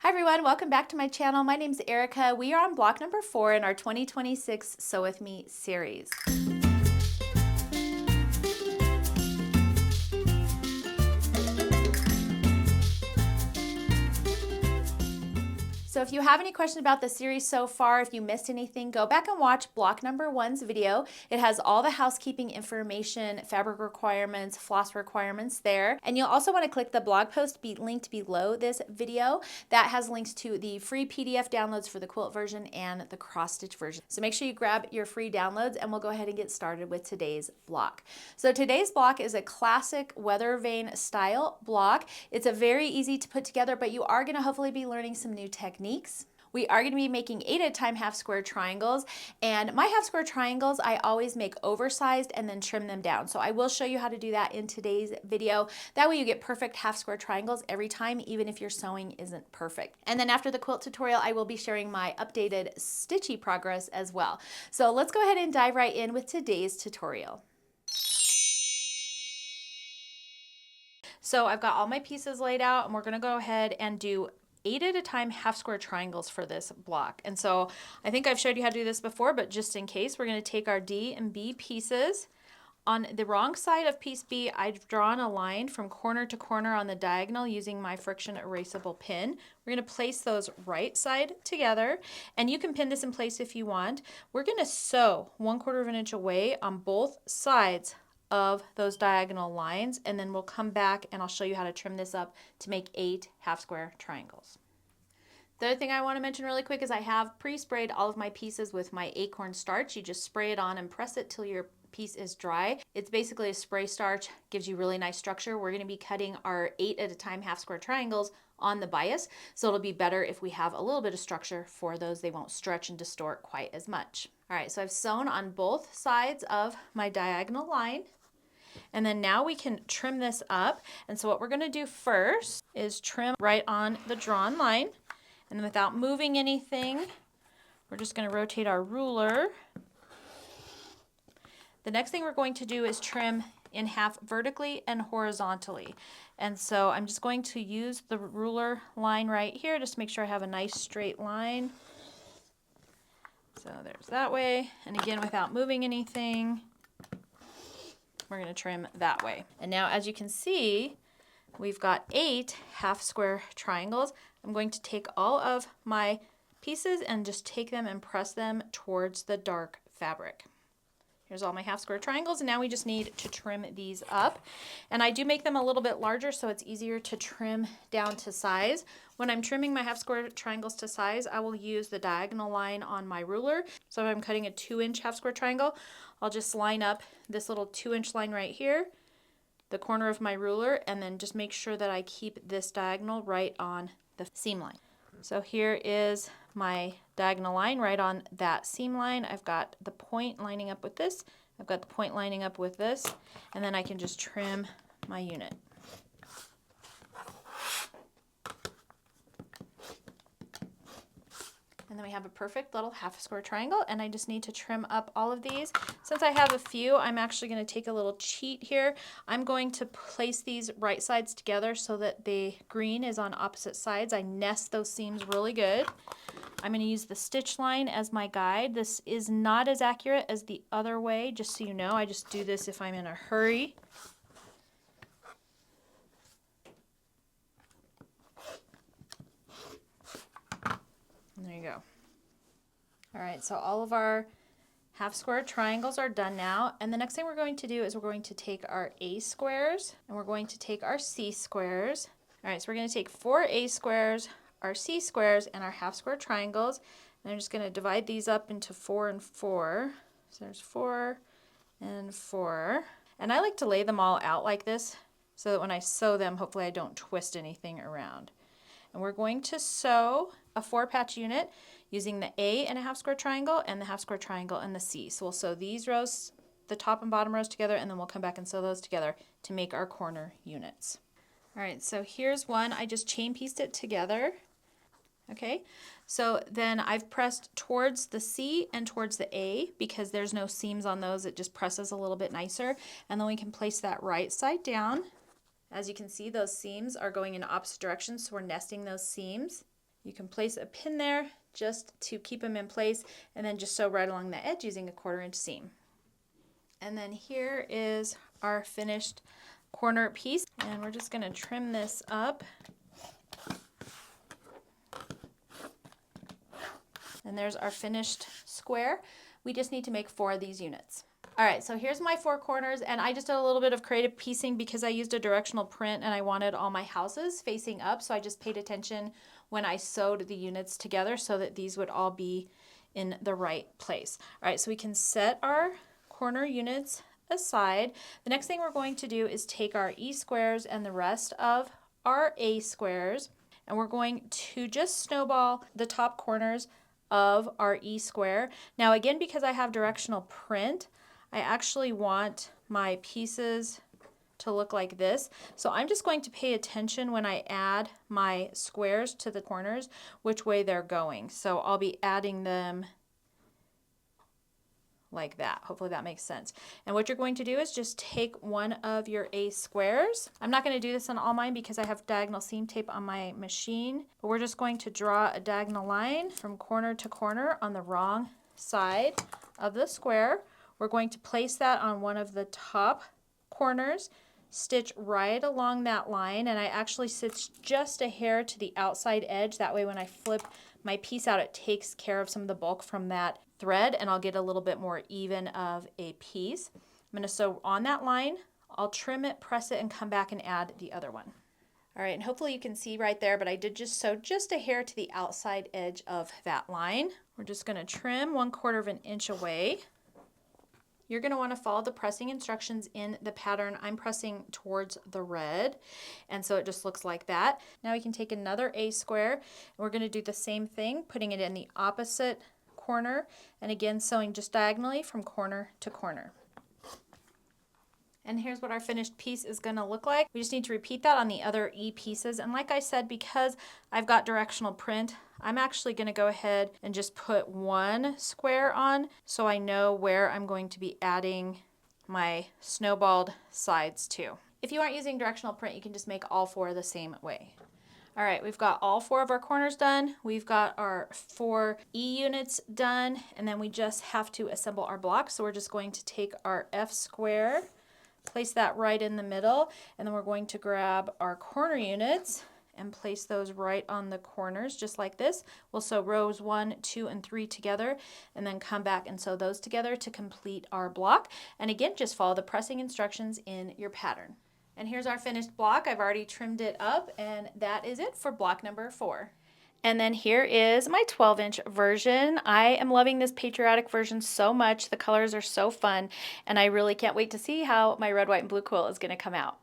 Hi everyone, welcome back to my channel. My name's Erica. We are on block number 4 in our 2026 Sew With Me series. So if you have any questions about the series so far, if you missed anything, go back and watch block number 1's video. It has all the housekeeping information, fabric requirements, floss requirements there. And you'll also want to click the blog post linked below this video. That has links to the free PDF downloads for the quilt version and the cross stitch version. So make sure you grab your free downloads and we'll go ahead and get started with today's block. So today's block is a classic weather vane style block. It's a very easy to put together, but you are going to hopefully be learning some new techniques. We are going to be making 8 at a time half square triangles, and my half square triangles I always make oversized and then trim them down. So I will show you how to do that in today's video. That way you get perfect half square triangles every time, even if your sewing isn't perfect. And then after the quilt tutorial, I will be sharing my updated stitchy progress as well. So let's go ahead and dive right in with today's tutorial. So I've got all my pieces laid out, and we're going to go ahead and do 8 at a time half square triangles for this block. And so I think I've showed you how to do this before, but just in case, we're going to take our D and B pieces. On the wrong side of piece B, I've drawn a line from corner to corner on the diagonal using my friction erasable pin. We're going to place those right side together, and you can pin this in place if you want. We're going to sew 1/4 of an inch away on both sides of those diagonal lines, and then we'll come back and I'll show you how to trim this up to make 8 half square triangles. The other thing I want to mention really quick is I have pre-sprayed all of my pieces with my acorn starch. You just spray it on and press it till your piece is dry. It's basically a spray starch, gives you really nice structure. We're going to be cutting our 8 at a time half square triangles on the bias, so it'll be better if we have a little bit of structure for those. They won't stretch and distort quite as much. All right, so I've sewn on both sides of my diagonal line. And then now we can trim this up. And so what we're going to do first is trim right on the drawn line. And then without moving anything, we're just going to rotate our ruler. The next thing we're going to do is trim in half vertically and horizontally. And so I'm just going to use the ruler line right here just to make sure I have a nice straight line. So there's that way. And again, without moving anything, we're going to trim that way. And now as you can see, we've got 8 half square triangles. I'm going to take all of my pieces and just take them and press them towards the dark fabric. Here's all my half square triangles, and now we just need to trim these up. And I do make them a little bit larger so it's easier to trim down to size. When I'm trimming my half square triangles to size, I will use the diagonal line on my ruler. So if I'm cutting a 2-inch half square triangle, I'll just line up this little 2-inch line right here, the corner of my ruler, and then just make sure that I keep this diagonal right on the seam line. So here is my diagonal line right on that seam line. I've got the point lining up with this. I've got the point lining up with this, and then I can just trim my unit. And then we have a perfect little half square triangle, and I just need to trim up all of these. Since I have a few, I'm actually going to take a little cheat here. I'm going to place these right sides together so that the green is on opposite sides. I nest those seams really good. I'm going to use the stitch line as my guide. This is not as accurate as the other way, just so you know. I just do this if I'm in a hurry. There you go. All right, so all of our half square triangles are done now. And the next thing we're going to do is we're going to take our A squares and we're going to take our C squares. All right, so we're going to take 4 A squares, our C squares, and our half square triangles. And I'm just going to divide these up into 4 and 4. So there's 4 and 4. And I like to lay them all out like this so that when I sew them, hopefully I don't twist anything around. And we're going to sew a 4-patch unit using the A and a half square triangle and the half square triangle and the C. So we'll sew these rows, the top and bottom rows together, and then we'll come back and sew those together to make our corner units. All right, so here's one. I just chain pieced it together. Okay, so then I've pressed towards the C and towards the A because there's no seams on those. It just presses a little bit nicer. And then we can place that right side down. As you can see, those seams are going in opposite directions, so we're nesting those seams. You can place a pin there just to keep them in place, and then just sew right along the edge using a 1/4 inch seam. And then here is our finished corner piece, and we're just going to trim this up. And there's our finished square. We just need to make 4 of these units. All right, so here's my 4 corners, and I just did a little bit of creative piecing because I used a directional print and I wanted all my houses facing up, so I just paid attention when I sewed the units together so that these would all be in the right place. All right, so we can set our corner units aside. The next thing we're going to do is take our E squares and the rest of our A squares, and we're going to just snowball the top corners of our E square. Now again, because I have directional print, I actually want my pieces to look like this. So I'm just going to pay attention when I add my squares to the corners, which way they're going. So I'll be adding them like that. Hopefully that makes sense. And what you're going to do is just take one of your A squares. I'm not going to do this on all mine because I have diagonal seam tape on my machine, but we're just going to draw a diagonal line from corner to corner on the wrong side of the square. We're going to place that on one of the top corners, stitch right along that line, and I actually stitch just a hair to the outside edge. That way when I flip my piece out, it takes care of some of the bulk from that thread, and I'll get a little bit more even of a piece. I'm going to sew on that line. I'll trim it, press it, and come back and add the other one. All right, and hopefully you can see right there, but I did just sew just a hair to the outside edge of that line. We're just going to trim 1/4 inch away. You're going to want to follow the pressing instructions in the pattern. I'm pressing towards the red, and so it just looks like that. Now we can take another A square, and we're going to do the same thing, putting it in the opposite corner, and again sewing just diagonally from corner to corner. And here's what our finished piece is going to look like. We just need to repeat that on the other E pieces, and like I said, because I've got directional print, I'm actually going to go ahead and just put 1 square on so I know where I'm going to be adding my snowballed sides to. If you aren't using directional print, you can just make all 4 the same way. All right, we've got all 4 of our corners done. We've got our 4 E units done, and then we just have to assemble our block. So we're just going to take our F square, place that right in the middle, and then we're going to grab our corner units and place those right on the corners just like this. We'll sew rows 1, 2, and 3 together, and then come back and sew those together to complete our block. And again, just follow the pressing instructions in your pattern. And here's our finished block. I've already trimmed it up, and that is it for block number 4. And then here is my 12-inch version. I am loving this patriotic version so much. The colors are so fun, and I really can't wait to see how my red, white, and blue quilt is going to come out.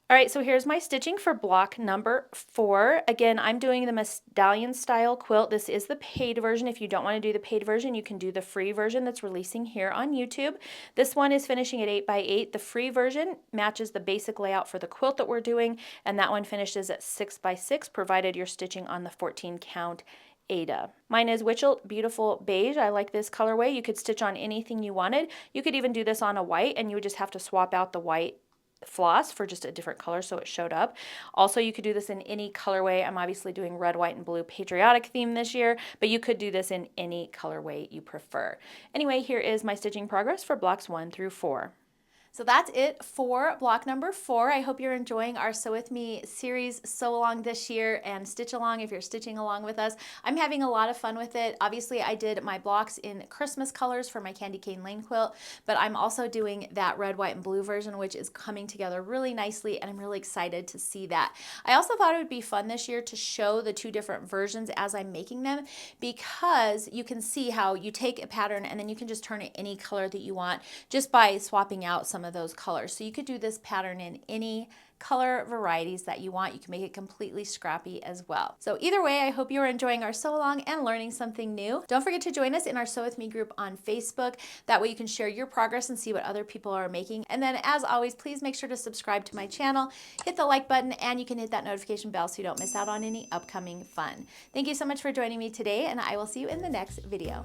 All right, so here's my stitching for block number 4. Again, I'm doing the medallion style quilt. This is the paid version. If you don't want to do the paid version, you can do the free version that's releasing here on YouTube. This one is finishing at 8 by 8. The free version matches the basic layout for the quilt that we're doing, and that one finishes at 6 by 6, provided you're stitching on the 14 count Ada. Mine is Witchell Beautiful Beige. I like this colorway. You could stitch on anything you wanted. You could even do this on a white, and you would just have to swap out the white floss for just a different color so it showed up. Also, you could do this in any colorway. I'm obviously doing red, white, and blue patriotic theme this year, but you could do this in any colorway you prefer. Anyway, here is my stitching progress for blocks 1 through 4. So that's it for block number 4. I hope you're enjoying our Sew With Me series Sew Along this year and Stitch Along if you're stitching along with us. I'm having a lot of fun with it. Obviously, I did my blocks in Christmas colors for my Candy Cane Lane quilt, but I'm also doing that red, white, and blue version, which is coming together really nicely, and I'm really excited to see that. I also thought it would be fun this year to show the 2 different versions as I'm making them, because you can see how you take a pattern and then you can just turn it any color that you want just by swapping out some of those colors. So you could do this pattern in any color varieties that you want. You can make it completely scrappy as well. So either way, I hope you are enjoying our sew along and learning something new. Don't forget to join us in our Sew With Me group on Facebook. That way you can share your progress and see what other people are making. And then as always, please make sure to subscribe to my channel, hit the like button, and you can hit that notification bell so you don't miss out on any upcoming fun. Thank you so much for joining me today, and I will see you in the next video.